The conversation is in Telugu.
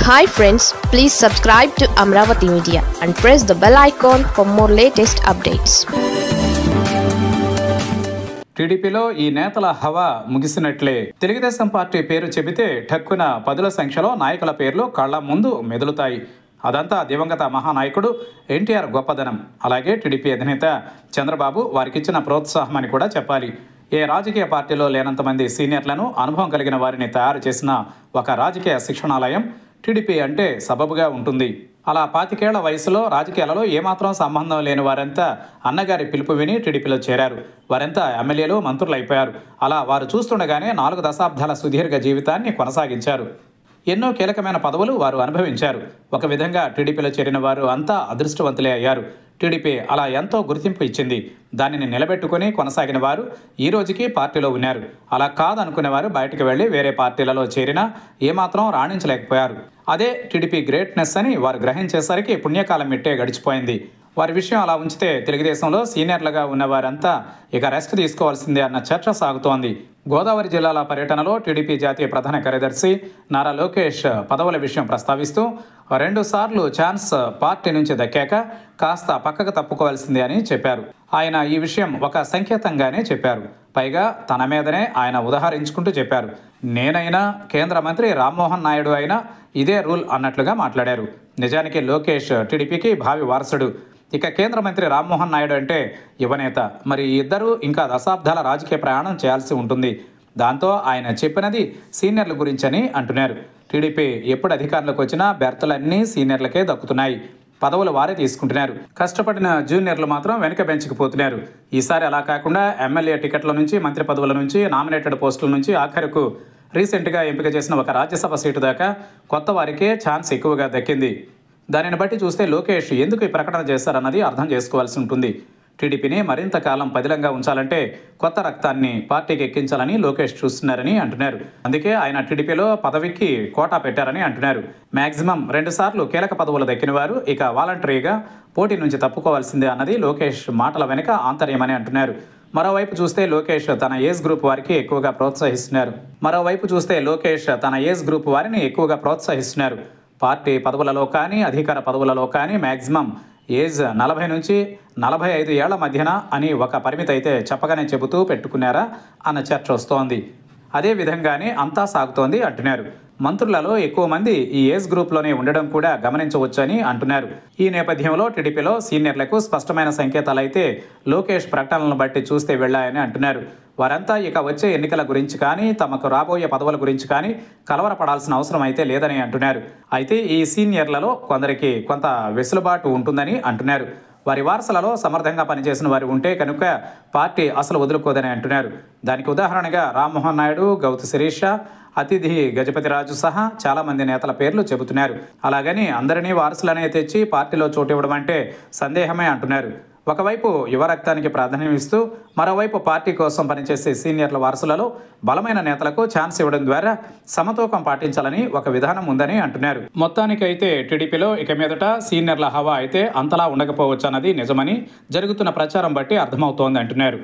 Hi friends, please subscribe to Amravati Media and press the bell icon for more latest updates. టీడీపీలో ఈ నేతల హవా ముగిసినట్లే. తెలుగుదేశం పార్టీ పేరు చెబితే ఠక్కున పదుల సంఖ్యలో నాయకుల పేర్లు కళ్ల ముందు మెదులుతాయి. అదంతా దివంగత మహానాయకుడు ఎన్టీఆర్ గొప్పదనం. అలాగే టీడీపీ అధినేత చంద్రబాబు వారికిచ్చిన ప్రోత్సాహం అని కూడా చెప్పాలి. ఏ రాజకీయ పార్టీలో లేనంత మంది సీనియర్లను, అనుభవం కలిగిన వారిని తయారు చేసిన ఒక రాజకీయ శిక్షణాలయం టీడీపీ అంటే సబబుగా ఉంటుంది. అలా 25 ఏళ్ల వయసులో రాజకీయాలలో ఏమాత్రం సంబంధం లేని వారంతా అన్నగారి పిలుపు విని టీడీపీలో చేరారు. వారంతా ఎమ్మెల్యేలు, మంత్రులు అయిపోయారు. అలా వారు చూస్తుండగానే 4 దశాబ్దాల సుదీర్ఘ జీవితాన్ని కొనసాగించారు. ఎన్నో కీలకమైన పదవులు వారు అనుభవించారు. ఒక విధంగా టీడీపీలో చేరిన వారు అంతా అదృష్టవంతులే అయ్యారు. టీడీపీ అలా ఎంతో గుర్తింపు ఇచ్చింది. దానిని నిలబెట్టుకుని కొనసాగిన వారు ఈ రోజుకి పార్టీలో ఉన్నారు. అలా కాదనుకునేవారు బయటకు వెళ్లి వేరే పార్టీలలో చేరినా ఏమాత్రం రాణించలేకపోయారు. అదే టీడీపీ గ్రేట్నెస్ అని వారు గ్రహించేసరికి పుణ్యకాలం మిట్టే గడిచిపోయింది. వారి విషయం అలా ఉంచితే తెలుగుదేశంలో సీనియర్లుగా ఉన్నవారంతా ఇక రెస్ట్ తీసుకోవాల్సిందే అన్న చర్చ సాగుతోంది. గోదావరి జిల్లాల పర్యటనలో టీడీపీ జాతీయ ప్రధాన కార్యదర్శి నారా లోకేష్ పదవుల విషయం ప్రస్తావిస్తూ 2 సార్లు ఛాన్స్ పార్టీ నుంచి దక్కాక కాస్త పక్కకు తప్పుకోవాల్సిందే అని చెప్పారు. ఆయన ఈ విషయం ఒక సంకేతంగానే చెప్పారు. పైగా తన మీదనే ఆయన ఉదాహరించుకుంటూ చెప్పారు. నేనైనా, కేంద్ర మంత్రి రామ్మోహన్ నాయుడు అయినా ఇదే రూల్ అన్నట్లుగా మాట్లాడారు. నిజానికి లోకేష్ టీడీపీకి భావి వారసుడు. ఇక కేంద్ర మంత్రి రామ్మోహన్ నాయుడు అంటే యువనేత. మరి ఈ ఇద్దరు ఇంకా దశాబ్దాల రాజకీయ ప్రయాణం చేయాల్సి ఉంటుంది. దాంతో ఆయన చెప్పినది సీనియర్ల గురించని అంటున్నారు. టీడీపీ ఎప్పుడు అధికారంలోకి వచ్చినా బెర్తలన్నీ సీనియర్లకే దక్కుతున్నాయి. పదవులు వారే తీసుకుంటున్నారు. కష్టపడిన జూనియర్లు మాత్రం వెనుక బెంచ్కి పోతున్నారు. ఈసారి అలా కాకుండా ఎమ్మెల్యే టికెట్ల నుంచి, మంత్రి పదవుల నుంచి, నామినేటెడ్ పోస్టుల నుంచి ఆఖరుకు రీసెంట్గా ఎంపిక చేసిన ఒక రాజ్యసభ సీటు దాకా కొత్త వారికే ఛాన్స్ ఎక్కువగా దక్కింది. దానిని బట్టి చూస్తే లోకేష్ ఎందుకు ఈ ప్రకటన చేశారన్నది అర్థం చేసుకోవాల్సి ఉంటుంది. టీడీపీని మరింత కాలం పదిలంగా ఉంచాలంటే కొత్త రక్తాన్ని పార్టీకి ఎక్కించాలని లోకేష్ చూస్తున్నారని అంటున్నారు. అందుకే ఆయన టీడీపీలో పదవికి కోటా పెట్టారని అంటున్నారు. మ్యాక్సిమం 2 సార్లు కీలక పదవులు దక్కిన వారు ఇక వాలంటరీగా పోటీ నుంచి తప్పుకోవాల్సిందే అన్నది లోకేష్ మాటల వెనుక ఆంతర్యమని అంటున్నారు. మరోవైపు చూస్తే లోకేష్ తన ఏజ్ గ్రూప్ వారికి ఎక్కువగా ప్రోత్సహిస్తున్నారు. పార్టీ పదవులలో కానీ, అధికార పదవులలో కానీ మ్యాక్సిమం ఏజ్ 40 నుంచి 45 ఏళ్ల మధ్యన అని ఒక పరిమితి అయితే చెప్పగానే చెబుతూ పెట్టుకున్నారా అన్న చర్చ వస్తోంది. అదే విధంగానే అంతా సాగుతోంది అంటున్నారు. మంత్రులలో ఎక్కువ మంది ఈ ఏజ్ గ్రూప్లోనే ఉండడం కూడా గమనించవచ్చని అంటున్నారు. ఈ నేపథ్యంలో టీడీపీలో సీనియర్లకు స్పష్టమైన సంకేతాలైతే లోకేష్ ప్రకటనలను బట్టి చూస్తే వెళ్ళాయని అంటున్నారు. వారంతా ఇక వచ్చే ఎన్నికల గురించి కానీ, తమకు రాబోయే పదవుల గురించి కానీ కలవరపడాల్సిన అవసరం అయితే లేదని అంటున్నారు. అయితే ఈ సీనియర్లలో కొందరికి కొంత వెసులుబాటు ఉంటుందని అంటున్నారు. వారి వారసులలో సమర్థంగా పనిచేసిన వారు ఉంటే కనుక పార్టీ అసలు వదులుకోదని అంటున్నారు. దానికి ఉదాహరణగా రామ్మోహన్ నాయుడు, గౌతు శిరీష, అతిథి గజపతిరాజు సహా చాలామంది నేతల పేర్లు చెబుతున్నారు. అలాగని అందరినీ వారసులనే తెచ్చి పార్టీలో చోటు ఇవ్వడం అంటే సందేహమే అంటున్నారు. ఒకవైపు యువ రక్తానికి ప్రాధాన్యం ఇస్తూ, మరోవైపు పార్టీ కోసం పనిచేసే సీనియర్ల వారసులలో బలమైన నేతలకు ఛాన్స్ ఇవ్వడం ద్వారా సమతూకం పాటించాలని ఒక విధానం ఉందని అంటున్నారు. మొత్తానికైతే టీడీపీలో ఇక మీదట సీనియర్ల హవా అయితే అంతలా ఉండకపోవచ్చు అన్నది నిజమని జరుగుతున్న ప్రచారం బట్టి అర్థమవుతోంది అంటున్నారు.